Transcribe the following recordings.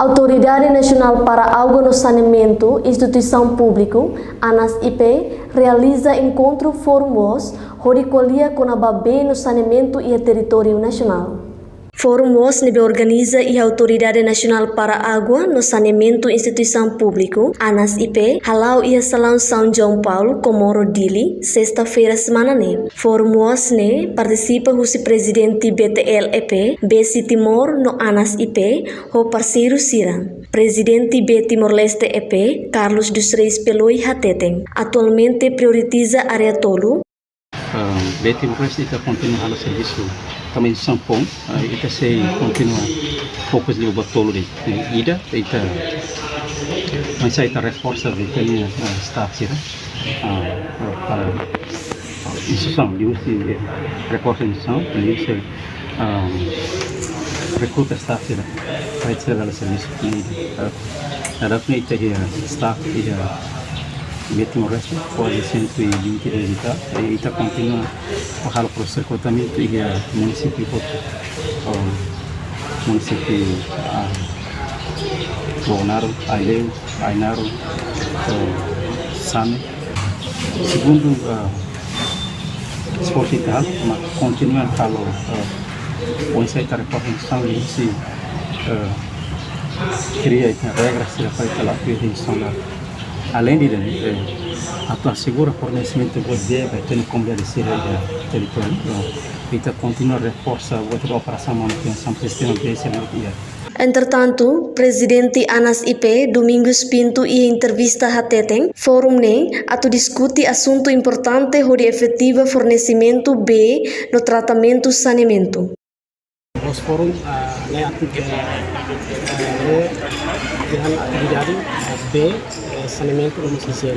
Autoridade Nacional para Água no Saneamento, instituição pública, ANAS-IP, realiza encontro Fórum WOS, recolhia com a babê no saneamento e território nacional. Fórum WOS organiza e a Autoridade Nacional para Água no Saneamento Instituição Público, ANAS-IP, halau e Salão São João Paulo, Comoro Dili, sexta-feira semana ne. Fórum WOS participa o presidente BTL-EP, BC Timor no ANAS-IP, o parceiro Sira. Presidente B Timor-Leste-EP, Carlos dos Reis Peloi Hateten, atualmente prioritiza área tolo. B Timor-Leste está continuando o serviço também de Sampon, está se continua fokus di obat tolo di ida, kita masih kita reforça vitanya staff sih, para instituição de usi reforça instituição, jadi se recruta staff sih, para itu adalah serviço ini, ada pun itu dia staff dia B Timor-Leste pode 120 visitar e está continua para o processo de recrutamento e município município Bonaro, Ainaro, Sane. Segundo esporte tal, mas continua kalau onde está representação e se cria regras para aquela prevenção lá. Além disso, a segura fornecimento de deve ter como realizar o território. Kita continua a reforçar a operação manutenção do sistema de energia. Entretanto, presidente ANAS-IP Domingos Pinto e entrevista Hateten, fórum atu discute assunto importante sobre efetivo fornecimento B no tratamento saneamento. Os fórum atividade B saneamento domiciliar.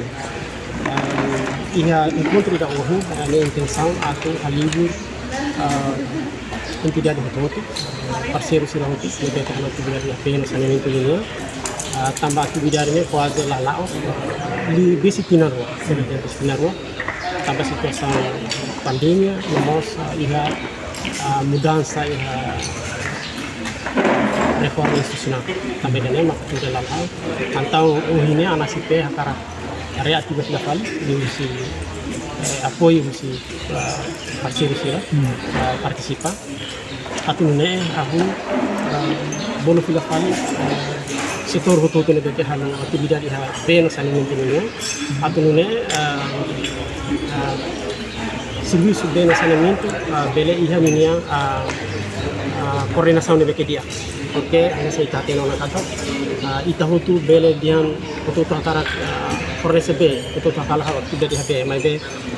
Ia encontro da ONU a intenção atau alívio entidade rototo parceiro sira roto lebih karena atividade B no saneamento ini tambah atividade ini quase lá li besi tinarwa tambah situação pandemia nomos ia mudança ia reforma institucional também nem mak tu dalam hal antau ini ANAS-IP hakara reativas da fali di si apoio si parceiro sira participa atu ne aku bolo fila fali setor hoto tele beke halu atividade ha beno saneamento ini atu ne serviço beno saneamento bele iha minia coordenação de beke dia porque saya tadi nona kata ita hutu bele dian hutu antara fornece B itu takala tidak di HP mas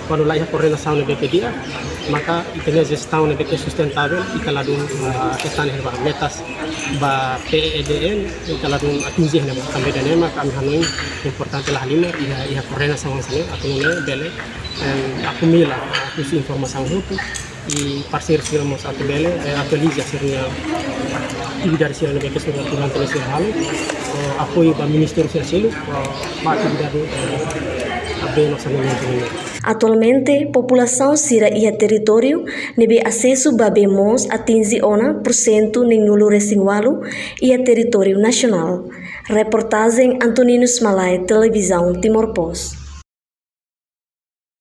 quando lá ia coordenação de beke dia maka itanya gestão de beke sustentável ikaladun ketan herba metas ba PEDN ikaladun atinggi herba sampai dan maka kami hanui importante lah lima ia coordenação sana atau ne bele aku mila aku si informação hutu e parceiro firmamos atau bele atualiza seria atividade sira lebih kesulitan durante esse halo apoio do Ministério Social para atividade bem no saneamento. Atualmente, população sira e território nebe acesso babemos atinge 1% ning nulo resingualo e território nacional. Reportagem Antonino Smalay, Televisão Timor Post.